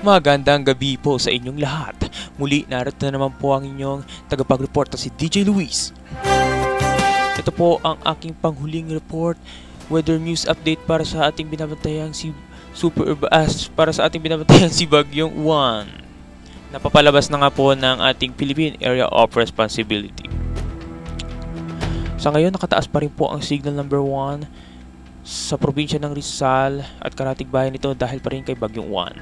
Magandang gabi po sa inyong lahat. Muli narito na naman po ang inyong tagapag-report na si DJ Luis. Ito po ang aking panghuling report, weather news update para sa ating binabantayang si Bagyong Juan. Napapalabas na nga po ng ating Philippine Area of Responsibility. Sa ngayon nakataas pa rin po ang signal number 1 sa probinsya ng Rizal at karatig bayan nito dahil pa rin kay Bagyong Juan.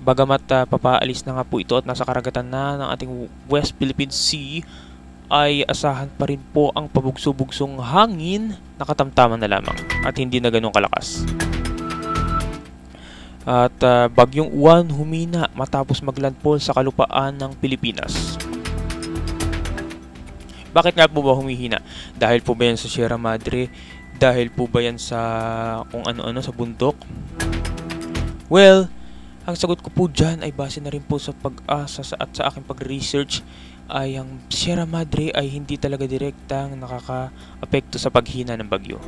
Bagamat papaalis na nga po ito at nasa karagatan na ng ating West Philippine Sea, ay asahan pa rin po ang pabugso-bugsong hangin na katamtaman na lamang at hindi na ganun kalakas. At Bagyong Juan humina matapos maglandfall sa kalupaan ng Pilipinas. Bakit nga po ba humihina? Dahil po ba yan sa Sierra Madre? Dahil po ba yan sa kung ano-ano sa bundok? Well, ang sagot ko po dyan ay base na rin po sa pag-asa at sa aking pag-research ay ang Sierra Madre ay hindi talaga direktang nakaka-apekto sa paghina ng bagyo.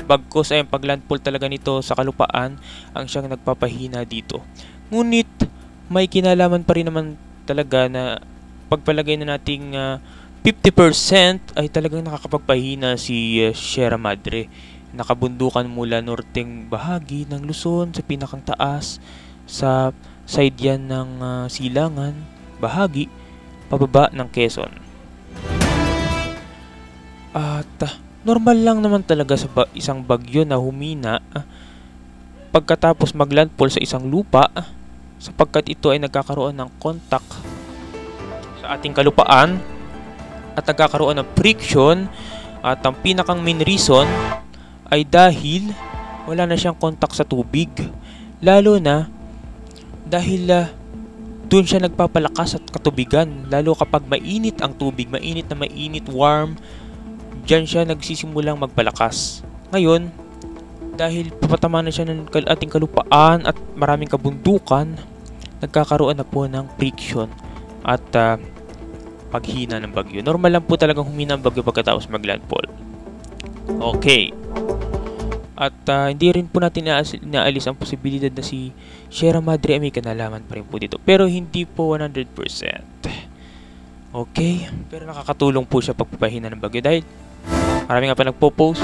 Bagkus ay ang paglandfall talaga nito sa kalupaan ang siyang nagpapahina dito. Ngunit may kinalaman pa rin naman talaga na pagpalagay na nating 50% ay talagang nakakapagpahina si Sierra Madre. Nakabundukan mula norteng bahagi ng Luzon sa pinakang taas sa side yan ng Silangan, bahagi, pababa ng Quezon. At normal lang naman talaga sa isang bagyo na humina pagkatapos maglandfall sa isang lupa sapagkat ito ay nagkakaroon ng contact sa ating kalupaan at nagkakaroon ng friction at ang pinakang main reason ay dahil wala na siyang contact sa tubig, lalo na dahil doon siya nagpapalakas at katubigan, lalo kapag mainit ang tubig, mainit, warm, dyan siya nagsisimulang magpalakas. Ngayon, dahil papatama na siya ng ating kalupaan at maraming kabundukan, nagkakaroon na po ng friction at paghina ng bagyo. Normal lang po talagang humina ang bagyo pagkatapos maglandfall. Okay. At hindi rin po natin inaalis ang posibilidad na si Sierra Madre ay may kinalaman pa rin po dito. Pero hindi po 100%. Okay? Pero nakakatulong po siya pagpapahina ng bagyo dahil marami nga pa nagpo-post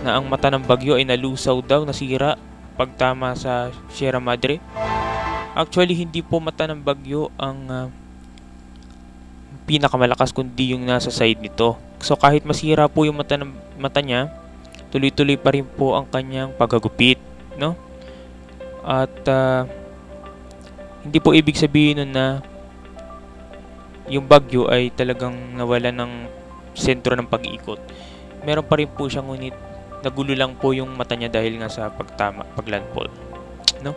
na ang mata ng bagyo ay nalusaw daw, nasira pagtama sa Sierra Madre. Actually, hindi po mata ng bagyo ang pinakamalakas kundi yung nasa side nito. So kahit masira po yung mata niya, tuloy-tuloy pa rin po ang kanyang paghagupit, no? At hindi po ibig sabihin nun na yung bagyo ay talagang nawala ng sentro ng pag-ikot. Meron pa rin po siyang, ngunit nagulo lang po yung mata niya dahil nga sa paglandfall, no?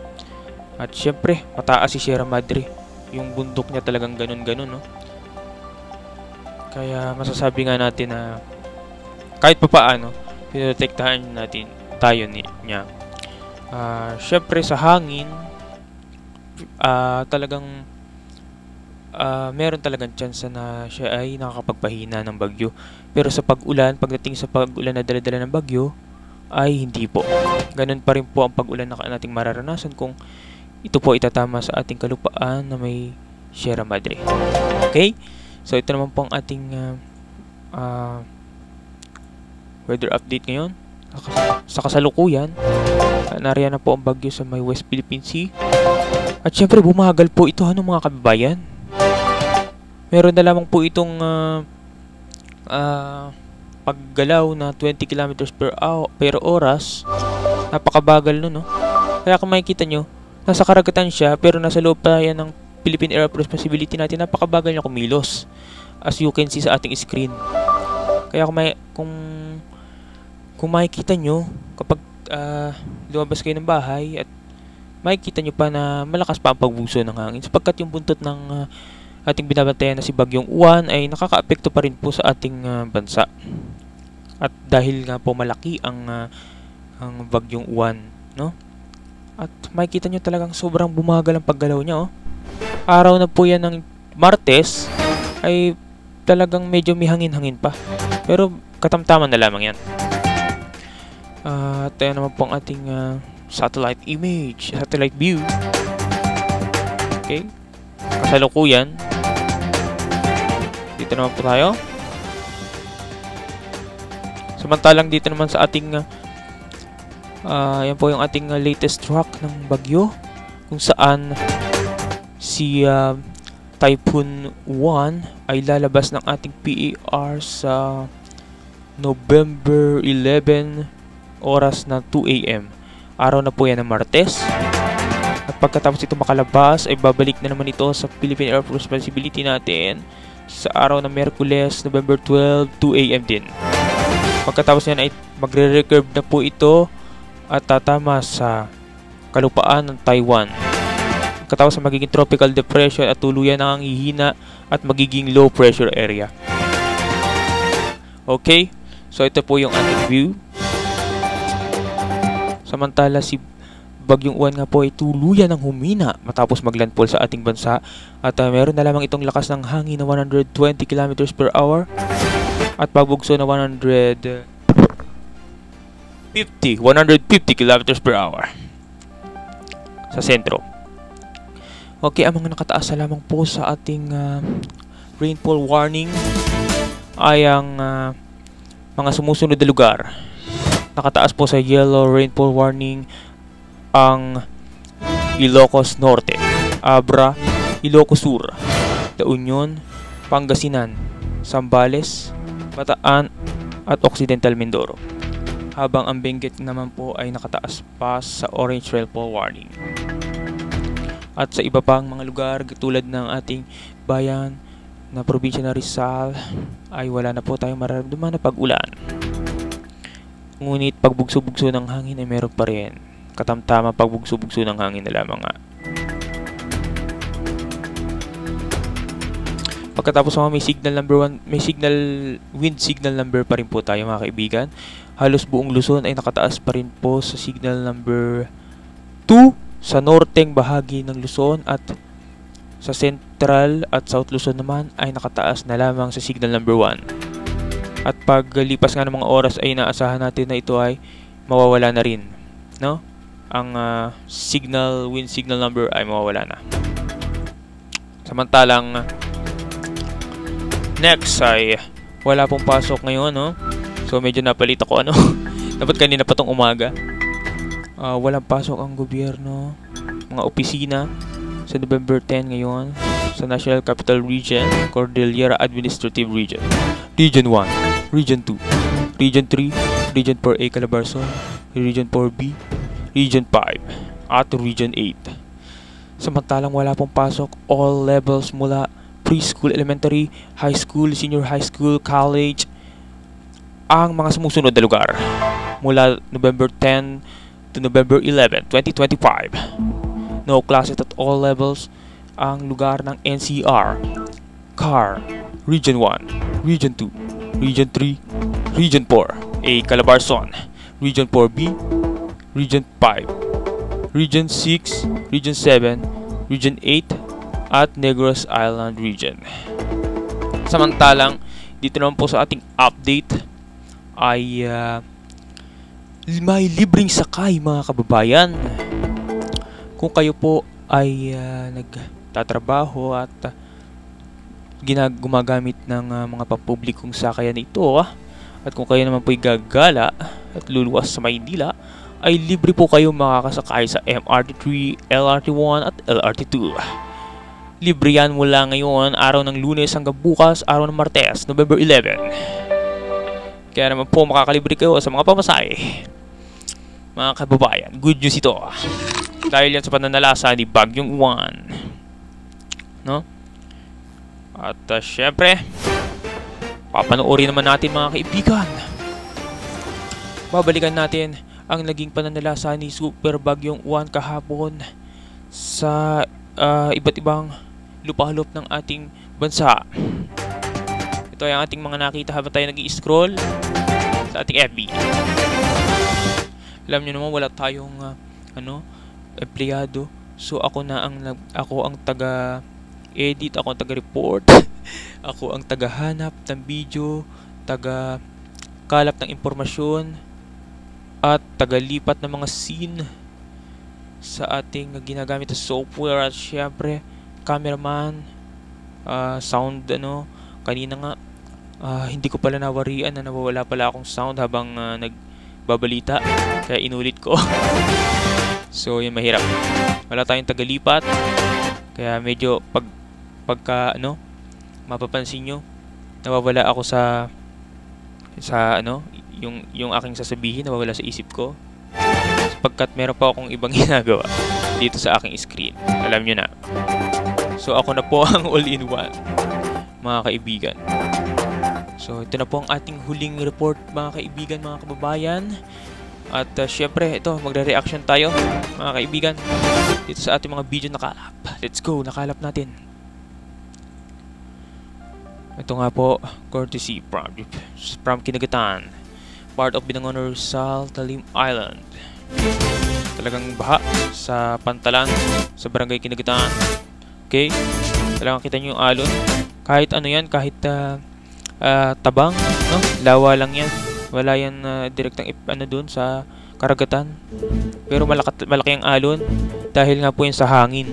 At syempre, mataas si Sierra Madre. Yung bundok niya talagang ganun-ganun, no? Kaya masasabi nga natin na kahit pa paano pinotektahan natin tayo niya. Syempre sa hangin talagang meron talagang chance na siya ay nakakapagpahina ng bagyo. Pero sa pag-ulan, pagdating sa pag-ulan na dala-dala ng bagyo ay hindi po. Ganun pa rin po ang pag-ulan na nating mararanasan kung ito po itatama sa ating kalupaan na may Sierra Madre. Okay? So ito naman po ang ating weather update ngayon. Sa kasalukuyan, nariyan na po ang bagyo sa may West Philippine Sea. At syempre bumagal po ito, mga kababayan. Meron na lamang po itong paggalaw na 20 km per oras. Napakabagal no? Kaya kung makikita nyo, nasa karagatan siya pero nasa loob pa yan ng Philippine Area of Responsibility natin. Napakabagal niya kumilos, as you can see sa ating screen. Kaya kung makikita nyo, kapag lumabas kayo ng bahay at makikita nyo pa na malakas pa ang pagbuso ng hangin sapagkat yung buntot ng ating binabantayan na si Bagyong Juan ay nakaka-apekto pa rin po sa ating bansa. At dahil nga po malaki ang Bagyong Juan, no? At makikita nyo talagang sobrang bumagal ang paggalaw niya, oh. Araw na po yan ng Martes ay talagang medyo may hangin-hangin pa. Pero katamtaman na lamang yan. At ayan naman po ang ating satellite image, satellite view. Okay. Kasalukuyan. Dito naman po tayo. Samantalang dito naman sa ating yan po yung ating latest track ng bagyo, kung saan si Typhoon 1 ay lalabas ng ating PAR sa November 11 oras na 2 AM. Araw na po yan ng Martes. At pagkatapos ito makalabas ay babalik na naman ito sa Philippine Air Force responsibility natin sa araw ng Miyerkules, November 12, 2 AM din. Pagkatapos yan ay magre-recurve na po ito at tatama sa kalupaan ng Taiwan. Pagkatapos sa magiging tropical depression at tuluyan na ang hihina at magiging low pressure area. Okay, so ito po yung ating view. Samantala si Bagyong Uwan nga po ay tuluyan ng humina matapos maglandfall sa ating bansa at meron na lamang itong lakas ng hangin na 120 km per hour at pagbugso na 150 km per hour sa sentro. Okay, ang mga nakataas na lamang po sa ating rainfall warning ay ang mga sumusunod na lugar. Nakataas po sa yellow rainfall warning ang Ilocos Norte, Abra, Ilocos Sur, La Union, Pangasinan, Zambales, Bataan at Occidental Mindoro. Habang ang Benguet naman po ay nakataas pa sa orange rainfall warning. At sa iba pang mga lugar tulad ng ating bayan na probinsya na Rizal ay wala na po tayong mararamdaman na pag-ulan. Ngunit pagbugso-bugso ng hangin ay meron pa rin. Katamtama pagbugso-bugso ng hangin na lamang nga. Pagkatapos may signal number 1, may wind signal number pa rin po tayo mga kaibigan. Halos buong Luzon ay nakataas pa rin po sa signal number 2 sa norteng bahagi ng Luzon at sa Central at South Luzon naman ay nakataas na lamang sa signal number 1. At paglipas nga ng mga oras ay inaasahan natin na ito ay mawawala na rin, no? Ang wind signal number ay mawawala na. Samantalang next ay wala pong pasok ngayon, no? So medyo napalit ako dapat kanina pa tong umaga. Walang pasok ang gobyerno, mga opisina sa November 10 ngayon sa National Capital Region, Cordillera Administrative Region, Region 1, Region 2, Region 3, Region 4A Calabarzon, Region 4B, Region 5 at Region 8. Samantalang wala pong pasok all levels mula preschool, elementary, high school, senior high school, college, ang mga sumusunod na lugar mula November 10 to November 11, 2025. No classes at all levels ang lugar ng NCR, CAR, Region 1, Region 2, Region 3, Region 4, A Calabarzon, Region 4B, Region 5, Region 6, Region 7, Region 8, at Negros Island Region. Samantalang, dito naman po sa ating update ay may libreng sakay mga kababayan. Kung kayo po ay nagtatrabaho at gumagamit ng mga pampublikong sakayan ito at kung kayo naman po ay gagala at luluwas sa Maynila, ay libre po kayo makakasakay sa MRT3, LRT1 at LRT2. Libre yan mula ngayon, araw ng Lunes hanggang bukas, araw ng Martes, November 11. Kaya naman po makakalibre kayo sa mga pamasahe. Mga kababayan, good news ito. Dahil yan sa pananalasa ni Bagyong Uwan. No? At syempre, papanoorin naman natin mga kaibigan. Babalikan natin ang naging pananalasa ni Super Bagyong Uwan kahapon sa iba't ibang lupahalop ng ating bansa. Ito ay ang ating mga nakita habang tayo nag-i-scroll sa ating FB. Alam niyo naman wala tayong empleyado. So ako ang taga-edit, ako ang taga-report, ako ang taga-hanap ng video, taga-kalap ng impormasyon, at taga-lipat ng mga scene sa ating ginagamit na software. At syempre, cameraman, sound kanina nga hindi ko pala nawarian na nawawala pala akong sound habang nagbabalita, kaya inulit ko. So yun, mahirap, wala tayong tagalipat, kaya medyo pagka mapapansin nyo, nawawala ako sa yung aking sasabihin, nawawala sa isip ko sapagkat meron pa akong ibang ginagawa dito sa aking screen, alam nyo na. So ako na po ang all-in-one, mga kaibigan. So ito na po ang ating huling report, mga kaibigan, mga kababayan. At syempre ito, magre-reaction tayo, mga kaibigan, dito sa ating mga video nakalap. Let's go, nakalap natin. Ito nga po, courtesy from Kinagatan, part of Binangon Rizal, Talim Island. Talagang baha sa Pantalan, sa barangay Kinagatan. Okay, talagang kita nyo yung alon. Kahit ano yan, kahit tabang, lawa lang yan. Wala yan direktang doon sa karagatan. Pero malaki ang alon dahil nga po yan sa hangin.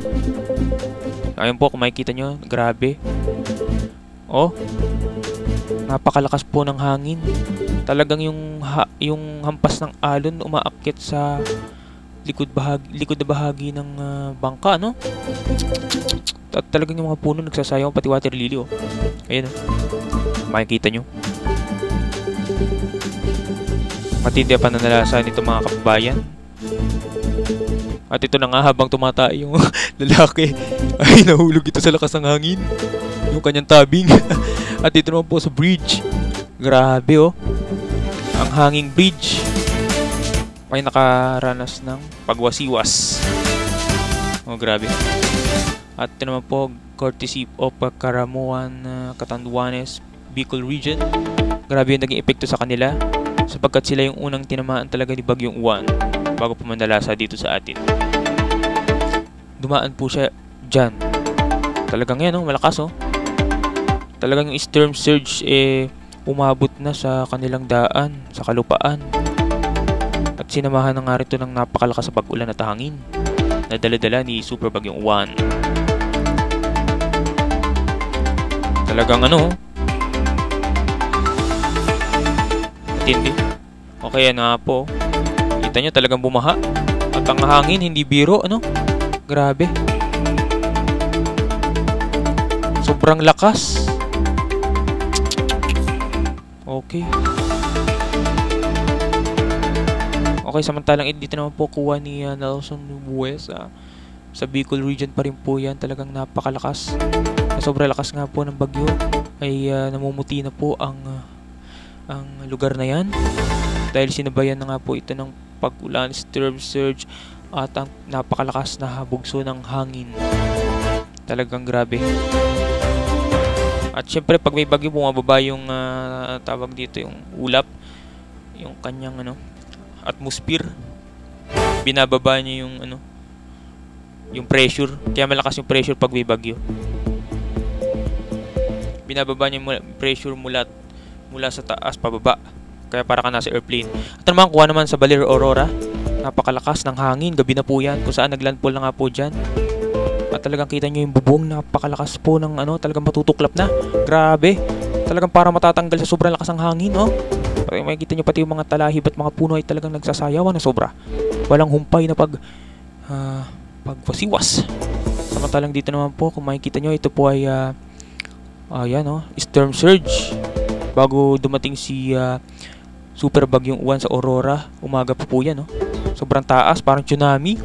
Ayun po, kung makikita nyo, grabe. Oh, napakalakas po ng hangin. Talagang yung hampas ng alon umaakyat sa likod na bahagi ng bangka, At talagang yung mga puno nagsasayaw, pati water lily, Ayun, makikita nyo. Matindi ang pananalasa nito, mga kababayan. At ito na nga, habang tumatay yung lalaki, ay nahulog ito sa lakas ng hangin, yung kanyang tabing. At ito naman po sa bridge. Grabe, ang hanging bridge ay nakaranas ng pagwasiwas. Grabe. At ito naman po, courtesy of Karamuan, Catanduanes, Bicol region. Grabe yung naging epekto sa kanila, sapagkat sila yung unang tinamaan talaga ni Bagyong Juan bago pumanalasa dito sa atin. Dumaan po siya dyan. Talagang yan, malakas, Talagang yung storm surge umabot na sa kanilang daan, sa kalupaan. At sinamahan na nga rito ng napakalakas sa pag-ulan at hangin na dala-dala ni Super Bagyong Juan. Talagang matindi. Okay, po. Kita nyo, talagang bumaha. At ang hangin, hindi biro, Grabe. Sobrang lakas. Okay. Okay, samantalang dito naman po kuha ni Nelson Bues sa Bicol region pa rin po yan. Talagang napakalakas. Sobrang lakas nga po ng bagyo ay namumuti na po ang lugar na yan dahil sinabayan na nga po ito ng pag-ulan, storm surge at ang napakalakas na bugso ng hangin. Talagang grabe. At syempre pag may bagyo, bumababa yung tawag dito, yung ulap, yung kanyang atmosphere, binababa niya yung pressure, kaya malakas yung pressure pag may bagyo. Binababa niya yung pressure mula sa taas pababa, kaya para ka nasa airplane. At naman kuha naman sa Baler Aurora, napakalakas ng hangin, gabi na po yan, kung saan naglandfall na nga po dyan. At talagang kita nyo yung bubong, napakalakas po ng talagang matutuklap na. Grabe, talagang para matatanggal sa sobrang lakas ng hangin, makikita nyo pati yung mga talahib at mga puno ay talagang nagsasayawan na sobra. Walang humpay na pagwasiwas. Samantalang dito naman po, kung makikita nyo, ito po ay storm surge. Bago dumating si Super Bagyong Juan sa Aurora, umaga po yan, sobrang taas, parang tsunami.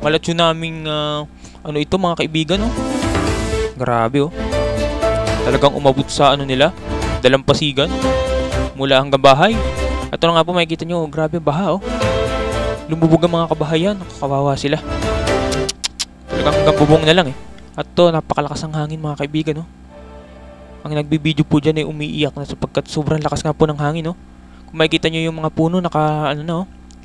Mala tsunaming ito, mga kaibigan, Grabe, talagang umabot sa nila, dalampasigan mula hanggang bahay. At ito nga po, makikita nyo, grabe, baha, lumubog ang mga kabahayan, nakakawawa sila. Talagang hanggang bubong na lang, At to, napakalakas ang hangin, mga kaibigan, Ang nagbibideo po dyan ay umiiyak na sapagkat sobrang lakas nga po ng hangin, Kung makikita nyo yung mga puno,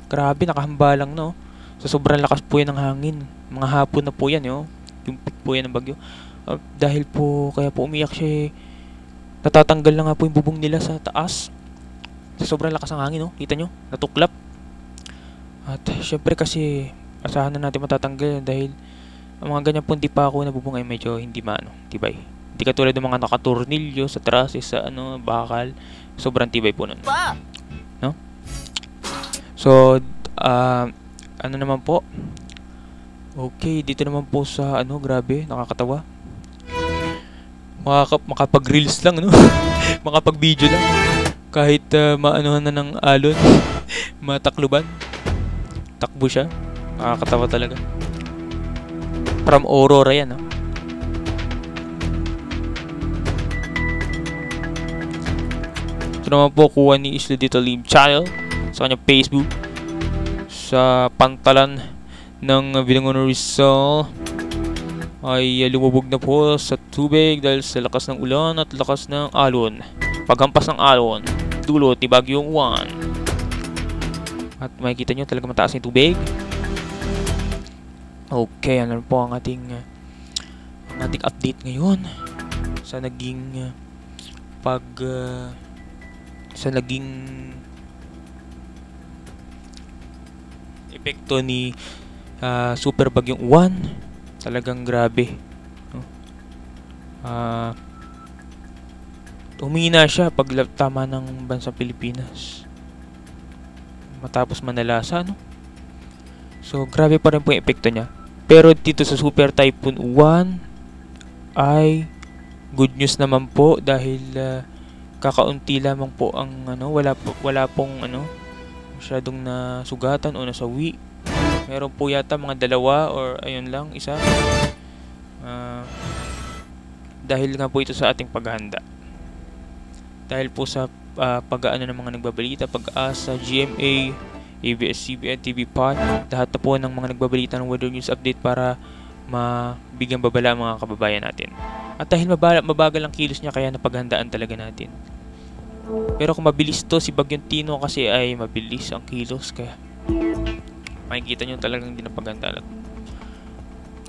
grabe, nakahambalang na, So sobrang lakas po yan ng hangin. Mga hapon na po yan, yung peak po yan ng bagyo. Dahil po, kaya po umiyak siya, natatanggal na nga po yung bubong nila sa taas. Sa sobrang lakas ng hangin, kita nyo, natuklap. At syempre kasi, asahan na natin matatanggal dahil Ang mga ganyan pong dipa ako nabubungay medyo hindi tibay. Hindi katulad ng mga nakatornilyo sa trusses, sa bakal. Sobrang tibay po nun. No? So, ano naman po? Okay, dito naman po sa grabe, nakakatawa. Makapag-reels lang, no? Makapag-video lang. Kahit maanuhan na ng alon, matakluban. Takbo siya. Nakakatawa talaga. From Aurora yan, no? Ito naman po, kuha ni Isla Dito Lim Child sa kanyang Facebook. Sa pantalan ng Binangon Rizal ay lumubog na po sa tubig dahil sa lakas ng ulan at lakas ng alon. Paghampas ng alon, dulot ni Bagyong Juan. At makikita nyo talaga mataas yung tubig. Okay, ano po ang ating update ngayon sa naging epekto ni Super Bagyong Juan. Talagang grabe, no? Humina siya pag tama ng bansang Pilipinas matapos manalasa, no? So grabe pa rin po yung epekto niya. Pero dito sa Super Typhoon 1 ay good news naman po dahil kakaunti lamang po ang wala pong masyadong nasugatan o nasawi. Meron po yata mga dalawa or ayun lang, isa. Dahil nga po ito sa ating paghahanda. Dahil po sa pag-aano ng mga nagbabalita, Pag-asa, GMA, ABS-CBN, TV5, lahat na po ng mga nagbabalita ng weather news update para mabigyan babala ang mga kababayan natin. At dahil mabagal ang kilos niya, kaya napaghandaan talaga natin. Pero kung mabilis to, si Bagyong Tino kasi ay mabilis ang kilos, kaya makikita nyo talagang hindi napaghandaan.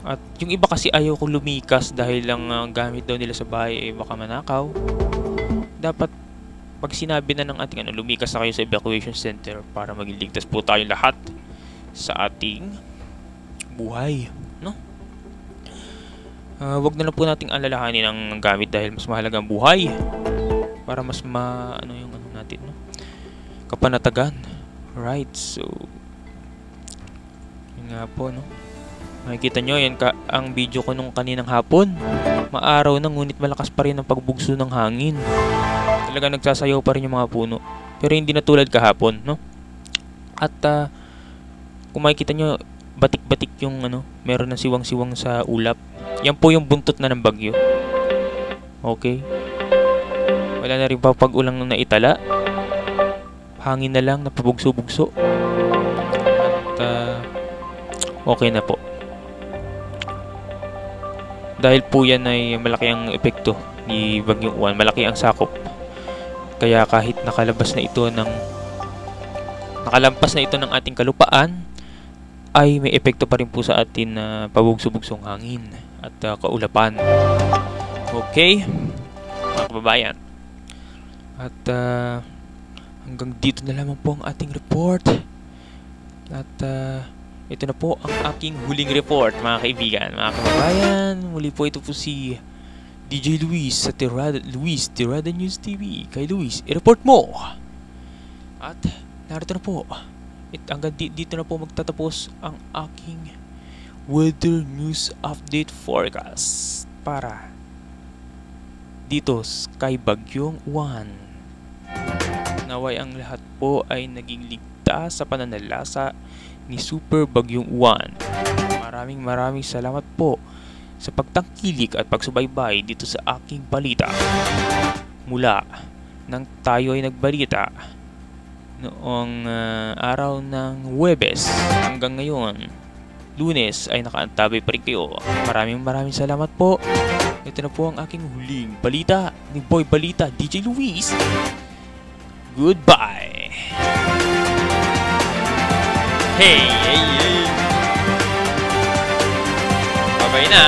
At yung iba kasi ayaw ko lumikas dahil lang gamit daw nila sa bahay ay baka manakaw. Dapat pag sinabi na ng ating lumikas na kayo sa evacuation center para maging ligtas po tayo lahat sa ating buhay, no? Wag na lang po nating alalahanin ang gamit dahil mas mahalaga ang buhay para mas yung natin, no? Kapanatagan. Right, so yun nga po, no? Makikita nyo, yan ang video ko nung kaninang hapon. Maaraw na, ngunit malakas pa rin ang pagbugso ng hangin. Talaga nagsasayaw pa rin yung mga puno. Pero hindi na tulad kahapon, no? At kung makikita nyo, batik-batik yung meron ng siwang-siwang sa ulap. Yan po yung buntot na ng bagyo. Okay? Wala na rin pa pag-ulang na itala. Hangin na lang, napabugso-bugso. At okay na po. Dahil po yan ay malaki ang epekto ni Bagyong Juan, malaki ang sakop. Kaya kahit nakalampas na ito ng ating kalupaan, ay may epekto pa rin po sa atin na pabugso-bugsong hangin at kaulapan. Okay, mga kababayan. At hanggang dito na lamang po ang ating report. At ito na po ang aking huling report, mga kaibigan, mga kababayan. Muli po ito po si DJ Luis sa Tirada News TV. Kay Luis, i-report mo! At narito na po. Hanggang dito na po magtatapos ang aking weather news update forecast para dito kay Bagyong Juan. Naway ang lahat po ay naging ligtas sa pananalasa ni Super Bagyong Juan. Maraming salamat po sa pagtangkilik at pagsubaybay dito sa aking balita. Mula nang tayo ay nagbalita noong araw ng Huwebes hanggang ngayon, Lunes, ay nakaantabay pa rin kayo. Maraming salamat po. Ito na po ang aking huling balita ni Boy Balita, DJ Luis. Goodbye. Hey. Bye-bye na.